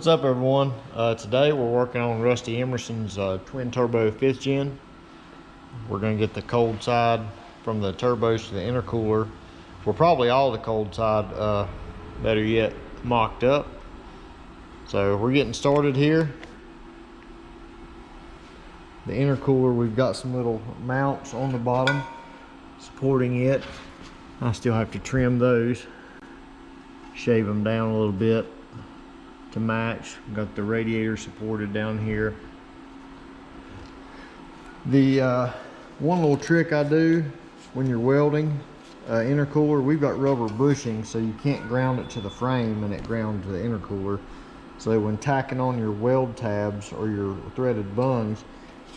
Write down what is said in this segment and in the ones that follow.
What's up, everyone? Today we're working on Rusty Emerson's twin turbo 5th gen. We're going to get the cold side from the turbos to the intercooler. We're probably all the cold side, better yet, mocked up. So we're getting started here. The intercooler, we've got some little mounts on the bottom supporting it. I still have to trim those, shave them down a little bit to match. Got the radiator supported down here. The one little trick I do when you're welding intercooler, we've got rubber bushing, so you can't ground it to the frame and it grounds to the intercooler. So when tacking on your weld tabs or your threaded bungs,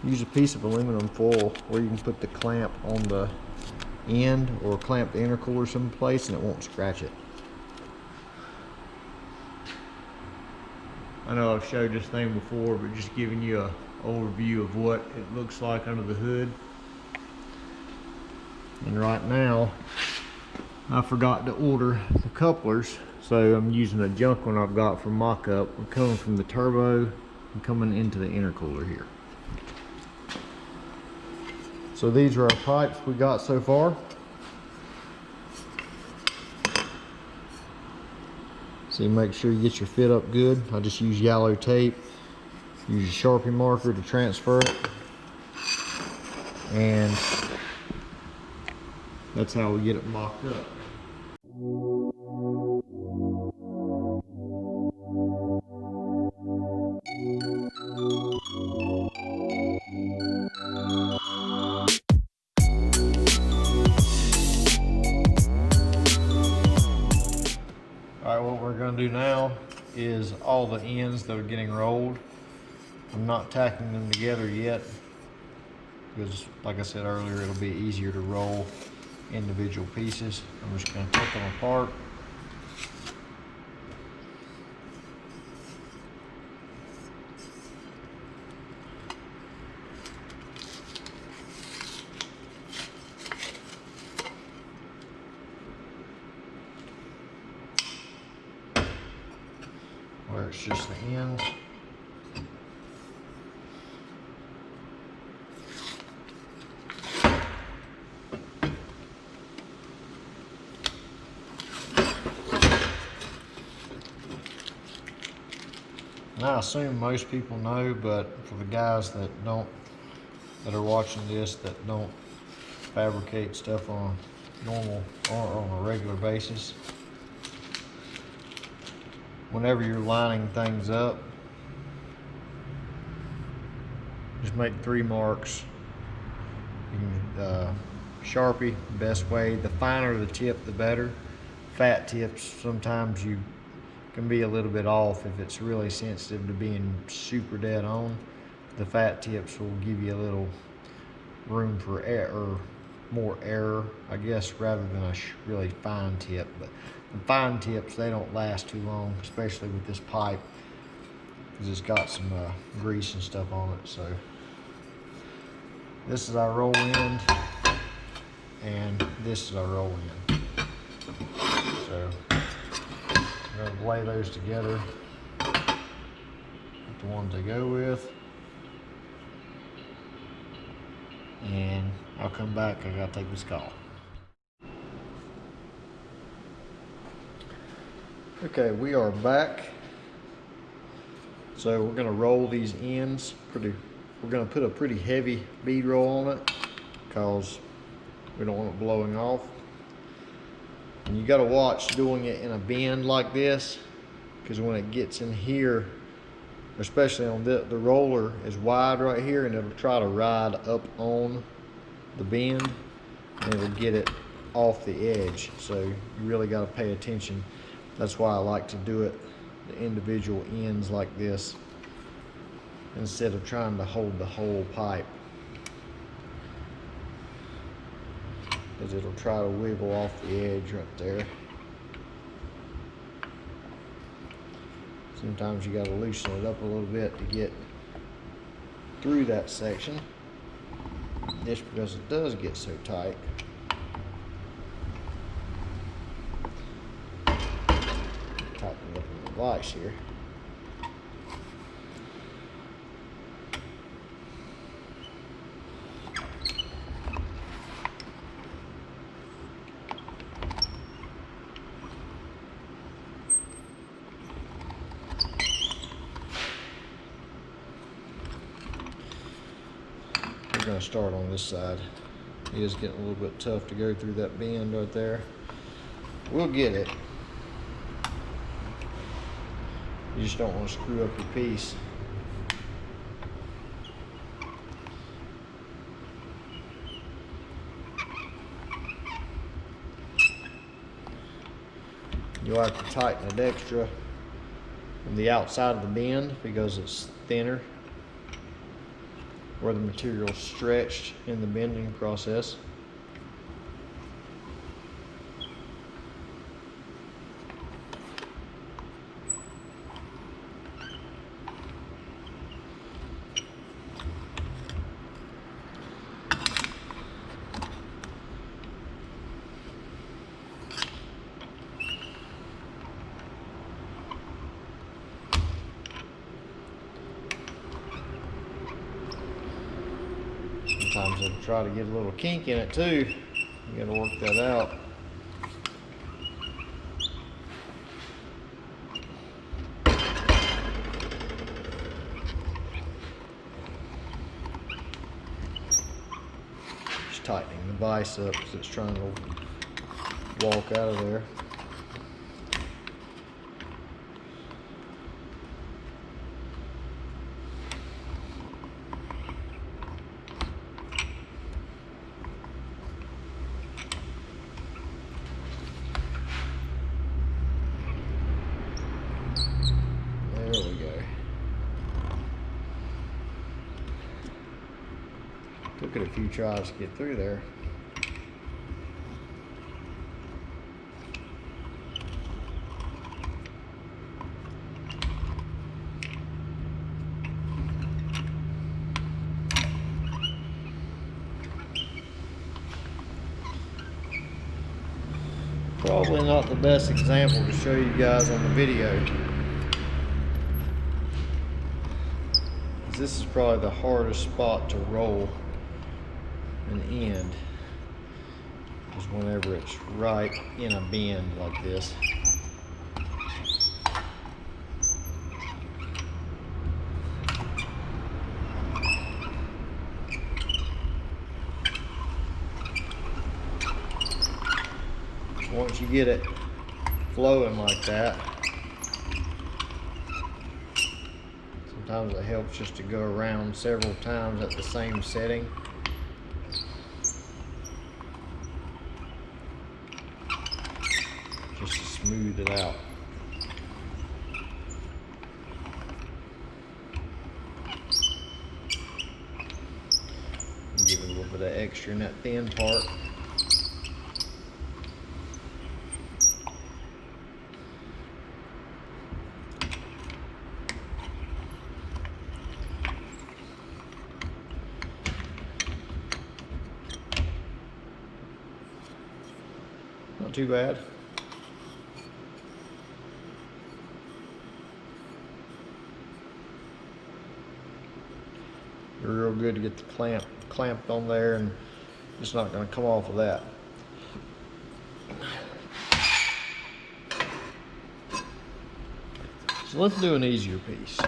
use a piece of aluminum foil where you can put the clamp on the end or clamp the intercooler someplace and it won't scratch it. I know I've showed this thing before, but just giving you an overview of what it looks like under the hood. And right now, I forgot to order the couplers, so I'm using a junk one I've got from mock-up. We're coming from the turbo and coming into the intercooler here. So these are our pipes we got so far. So you make sure you get your fit up good. I just use yellow tape, use a Sharpie marker to transfer it, and that's how we get it mocked up. Alright, what we're going to do now is all the ends that are getting rolled, I'm not tacking them together yet because, like I said earlier, it'll be easier to roll individual pieces. I'm just going to take them apart. Where it's just the ends. And I assume most people know, but for the guys that are watching this, that don't fabricate stuff on a normal or on a regular basis, whenever you're lining things up, just make 3 marks. You can Sharpie, best way. The finer the tip, the better. Fat tips, sometimes you can be a little bit off if it's really sensitive to being super dead on. The fat tips will give you a little room for error, or more error, I guess, rather than a really fine tip. But the fine tips, they don't last too long, especially with this pipe, because it's got some grease and stuff on it. So this is our roll end, and this is our roll end. So I'm going to lay those together with the ones I go with, and I'll come back. I gotta take this call. Okay, we are back. So we're gonna roll these ends we're gonna put a pretty heavy bead roll on it because we don't want it blowing off. And you gotta watch doing it in a bend like this, because when it gets in here, especially on the roller is wide right here, and it'll try to ride up on the bend and it'll get it off the edge. So you really got to pay attention. That's why I like to do it the individual ends like this instead of trying to hold the whole pipe, because it'll try to wiggle off the edge right there. Sometimes you got to loosen it up a little bit to get through that section, just because it does get so tight. Tighten up the vise here. gonna start on this side. It is getting a little bit tough to go through that bend right there. We'll get it. You just don't want to screw up your piece. You'll have to tighten it extra on the outside of the bend because it's thinner, where the material is stretched in the bending process. Sometimes it'll try to get a little kink in it too. You gotta work that out. Just tightening the vise up because it's trying to walk out of there. There we go. Took it a few tries to get through there. Probably not the best example to show you guys on the video. This is probably the hardest spot to roll an end, is whenever it's right in a bend like this. Once you get it flowing like that, sometimes it helps just to go around several times at the same setting. Just to smooth it out. Give it a little bit of extra in that thin part. Not too bad. You're real good to get the clamped on there, and it's not going to come off of that. So let's do an easier piece.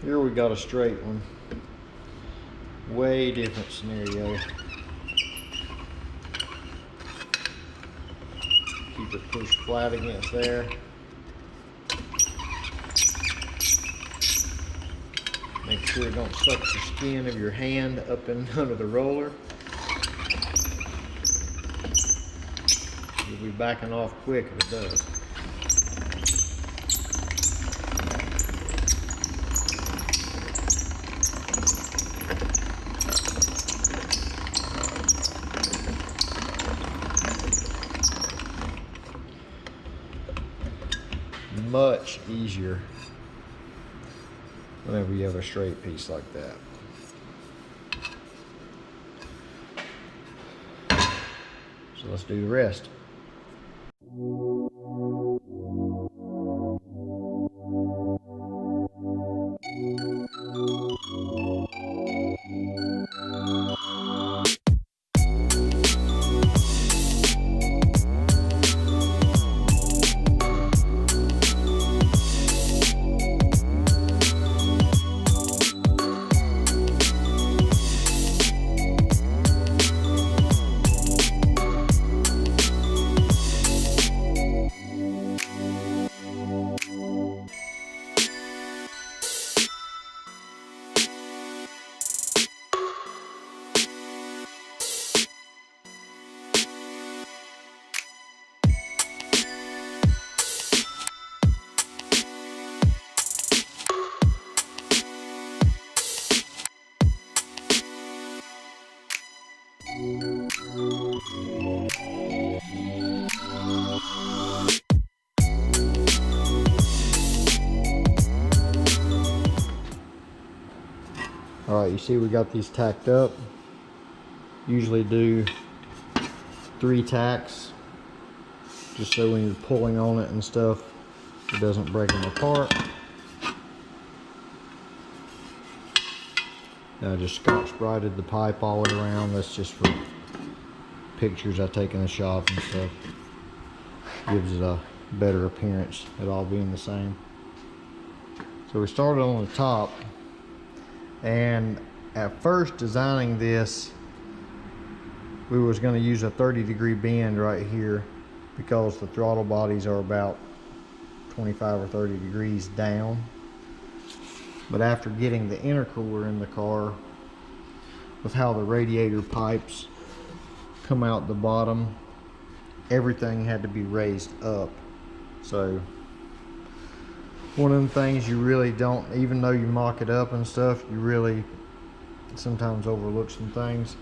Here we got a straight one. Way different scenario. Keep it pushed flat against there. Make sure it don't suck the skin of your hand up and under the roller. You'll be backing off quick if it does. Much easier whenever you have a straight piece like that. So let's do the rest. All right, you see we got these tacked up. Usually do 3 tacks, just so when you're pulling on it and stuff, it doesn't break them apart. I just Scotch-Brighted the pipe all the way around. That's just for pictures I take in the shop and stuff. Gives it a better appearance, it all being the same. So we started on the top, and at first designing this, we was going to use a 30-degree bend right here because the throttle bodies are about 25 or 30 degrees down. But after getting the intercooler in the car, with how the radiator pipes come out the bottom, everything had to be raised up. So one of the things you really don't, even though you mock it up and stuff, you really sometimes overlook some things.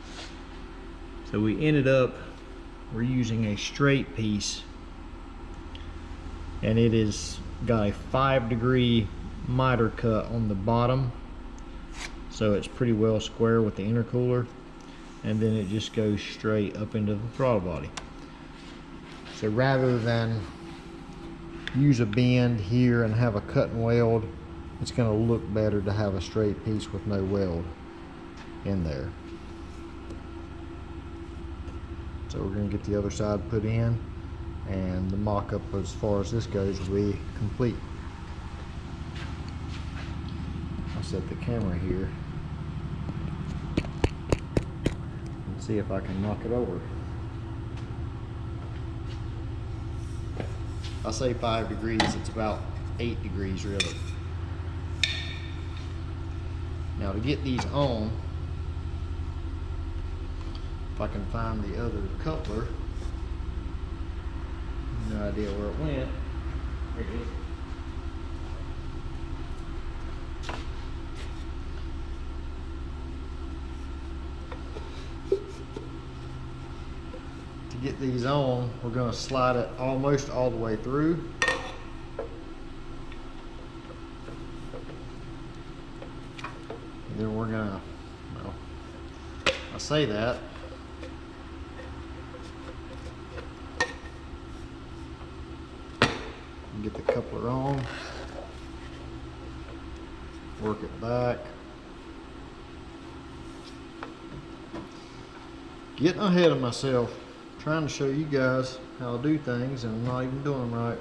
So we ended up, we're using a straight piece, and it is got a 5-degree miter cut on the bottom, so it's pretty well square with the intercooler, and then it just goes straight up into the throttle body. So rather than use a bend here and have a cut and weld, it's going to look better to have a straight piece with no weld in there. So we're going to get the other side put in, and the mock-up as far as this goes will be complete. I'll set the camera here and see if I can knock it over. I say 5 degrees, it's about 8 degrees really. Now to get these on, if I can find the other coupler, no idea where it went. There it is. To get these on, we're going to slide it almost all the way through. And then we're going to, well, I say that, get the coupler on, work it back. Getting ahead of myself, trying to show you guys how to do things, and I'm not even doing them right.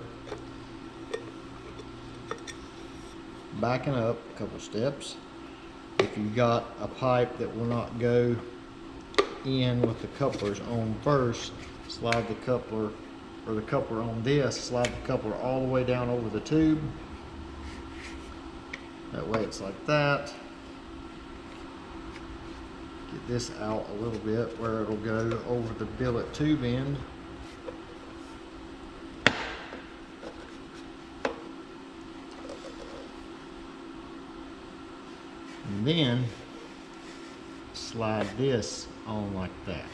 Backing up a couple steps. If you've got a pipe that will not go in with the couplers on first, slide the coupler, or the coupler on this, slide the coupler all the way down over the tube. That way it's like that. Get this out a little bit where it'll go over the billet tube end. And then slide this on like that.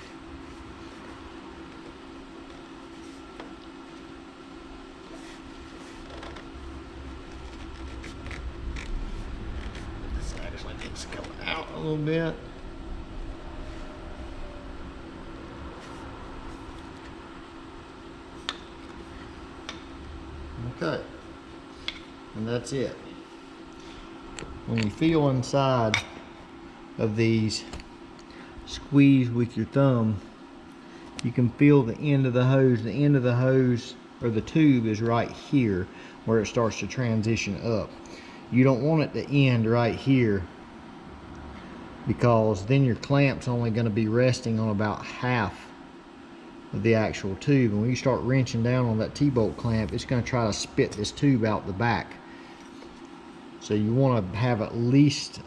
This actually needs to come out a little bit. Okay, and that's it. When you feel inside of these, squeeze with your thumb, you can feel the end of the hose. The end of the hose, or the tube, is right here where it starts to transition up. You don't want it to end right here, because then your clamp's only going to be resting on about half of the actual tube, and when you start wrenching down on that T-bolt clamp, it's going to try to spit this tube out the back. So you want to have at least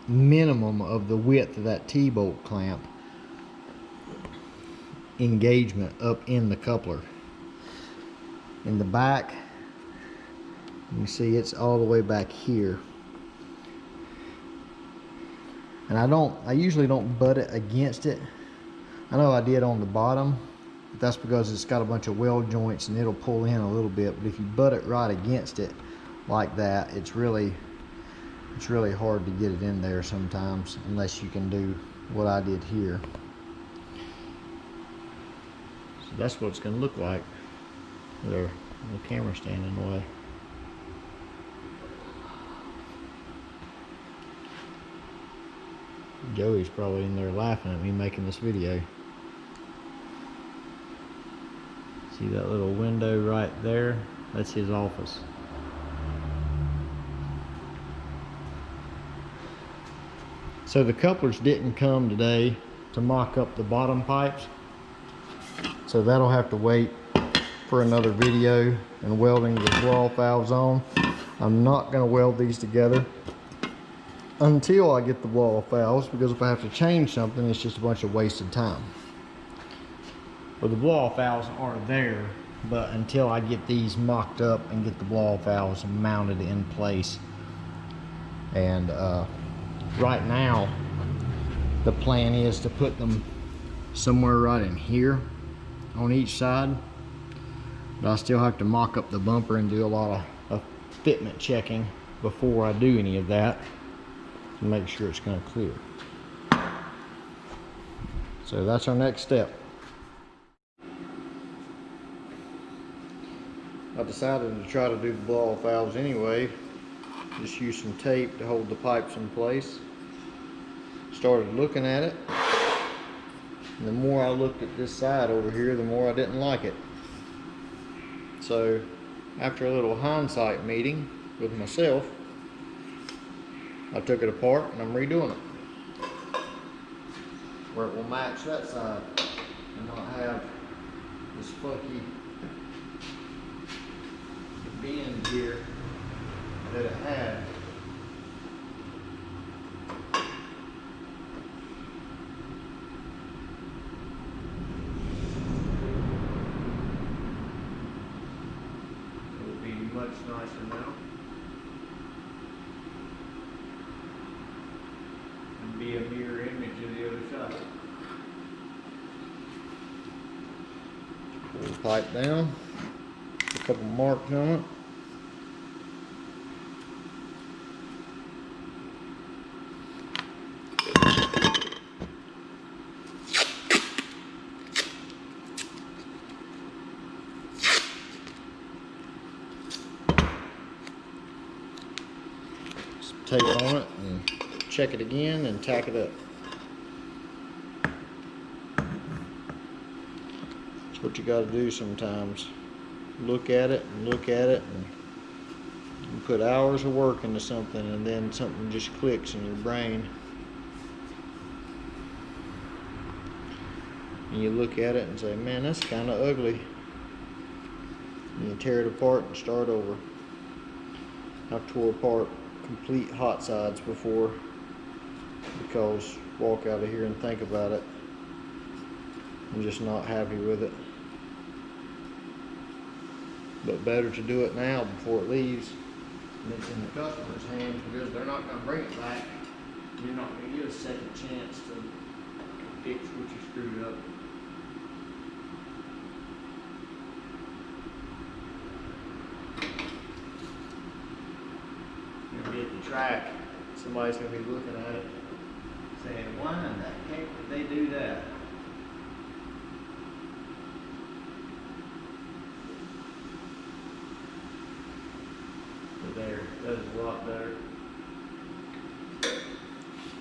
minimum of the width of that T-bolt clamp engagement up in the coupler. In the back, you see it's all the way back here. And I usually don't butt it against it. I know I did on the bottom, but that's because it's got a bunch of weld joints and it'll pull in a little bit. But if you butt it right against it like that, it's really It's really hard to get it in there sometimes unless you can do what I did here. So that's what it's going to look like. There, the camera standing in the way. Joey's probably in there laughing at me making this video. See that little window right there? That's his office. So the couplers didn't come today to mock up the bottom pipes. So that'll have to wait for another video and welding the blow-off valves on. I'm not going to weld these together until I get the blow-off valves, because if I have to change something, it's just a bunch of wasted time. Well, the blow-off valves are there, but until I get these mocked up and get the blow-off valves mounted in place. And right now, the plan is to put them somewhere right in here on each side. But I still have to mock up the bumper and do a lot of fitment checking before I do any of that to make sure it's going to clear. So that's our next step. I decided to try to do the blow-off valves anyway. Just use some tape to hold the pipes in place. Started looking at it. And the more I looked at this side over here, the more I didn't like it. So after a little hindsight meeting with myself, I took it apart and I'm redoing it where it will match that side and not have this funky bend here that it had. It will be much nicer now and be a mirror image of the other side. Pull the pipe down, a couple marks on it. Tape on it and check it again and tack it up. That's what you got to do sometimes. Look at it and look at it, and you put hours of work into something and then something just clicks in your brain. And you look at it and say, man, that's kind of ugly. And you tear it apart and start over. I've tore apart complete hot sides before, because walk out of here and think about it, I'm just not happy with it. But better to do it now before it leaves and it's in the customer's hands, because they're not going to bring it back. You're not going to get a second chance to fix what you screwed up. At the track, somebody's going to be looking at it saying, why in the heck did they do that? But there, that is a lot better.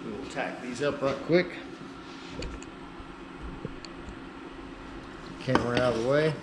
We will tack these up right quick. Camera out of the way.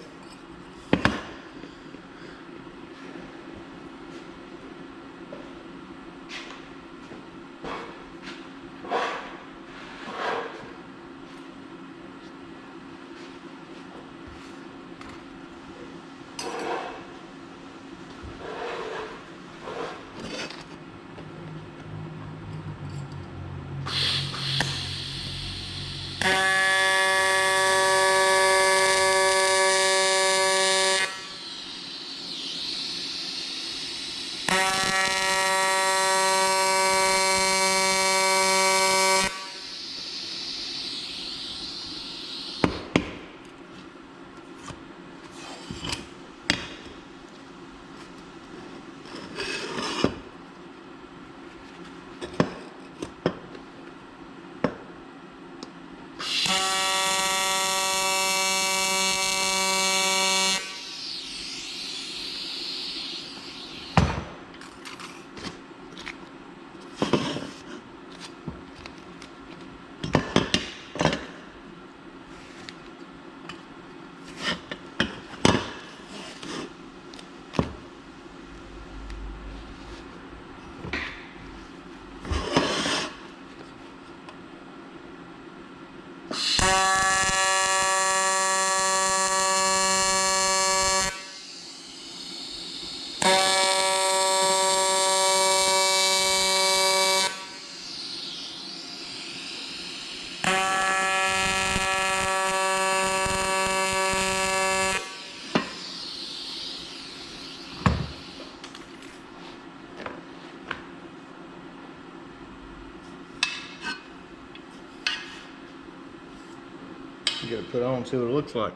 get it put on, see what it looks like.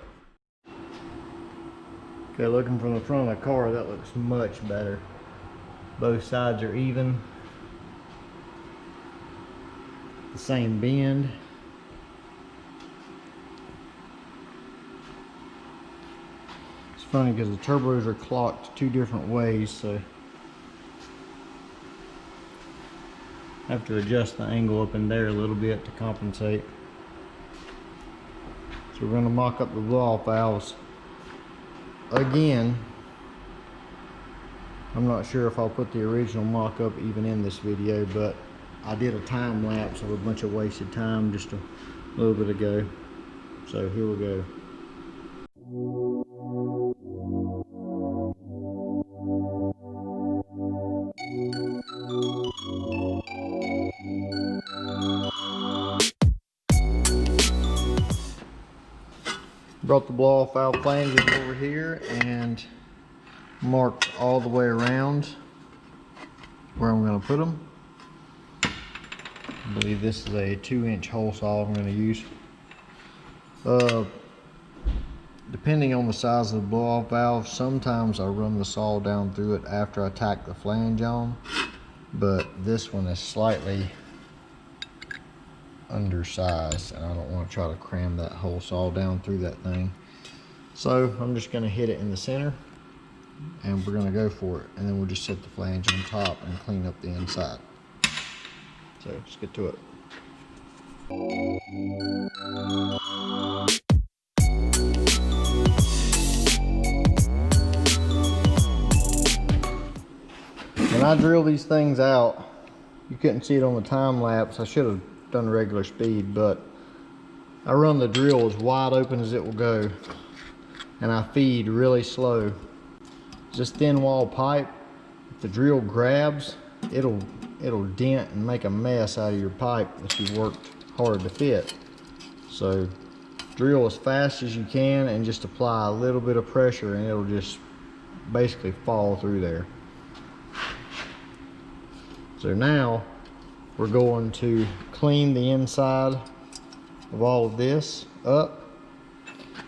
Okay, looking from the front of the car, that looks much better. Both sides are even. The same bend. It's funny because the turbos are clocked two different ways, so I have to adjust the angle up in there a little bit to compensate. So we're going to mock up the blow-off valves again. I'm not sure if I'll put the original mock-up even in this video, but I did a time lapse of a bunch of wasted time just a little bit ago. So here we go. Brought the blow-off valve flanges over here and marked all the way around where I'm going to put them. I believe this is a 2-inch hole saw I'm going to use. Depending on the size of the blow-off valve, sometimes I run the saw down through it after I tack the flange on, but this one is slightly undersized and I don't want to try to cram that whole saw down through that thing. So I'm just going to hit it in the center and we're going to go for it, and then we'll just set the flange on top and clean up the inside. So let's get to it. When I drill these things out, you couldn't see it on the time lapse. I should have done regular speed, but I run the drill as wide open as it will go, and I feed really slow. This thin wall pipe, if the drill grabs, it'll dent and make a mess out of your pipe that you worked hard to fit. So drill as fast as you can and just apply a little bit of pressure and it'll just basically fall through there. So now we're going to clean the inside of all of this up.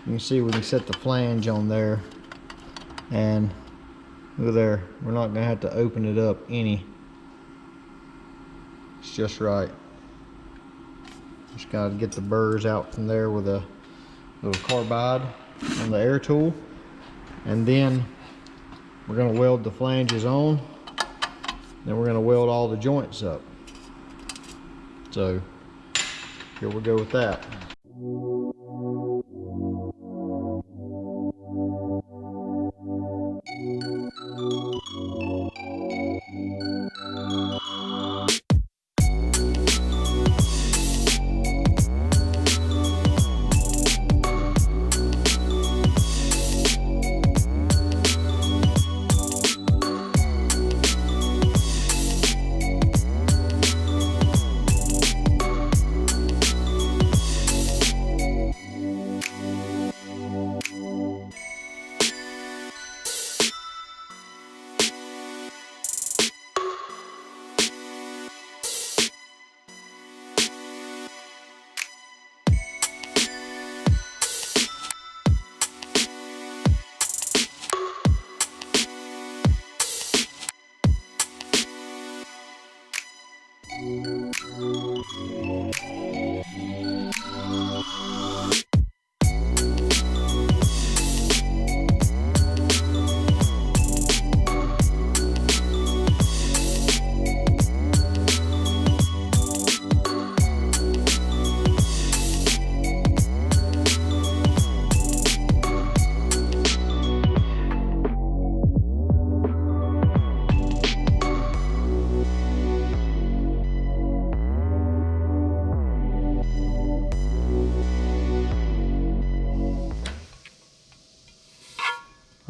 You can see we can set the flange on there, and look there, we're not going to have to open it up any. It's just right. Just got to get the burrs out from there with a little carbide on the air tool, and then we're going to weld the flanges on. Then we're going to weld all the joints up. So here we go with that.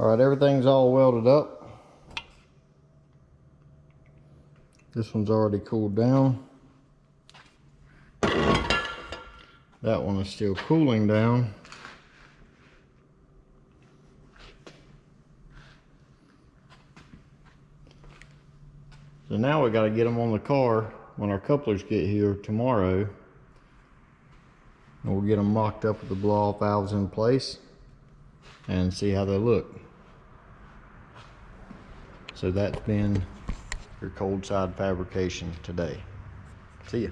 Alright, everything's all welded up. This one's already cooled down. That one is still cooling down. So now we got to get them on the car when our couplers get here tomorrow. And we'll get them mocked up with the blow-off valves in place and see how they look. So that's been your cold side fabrication today. See ya.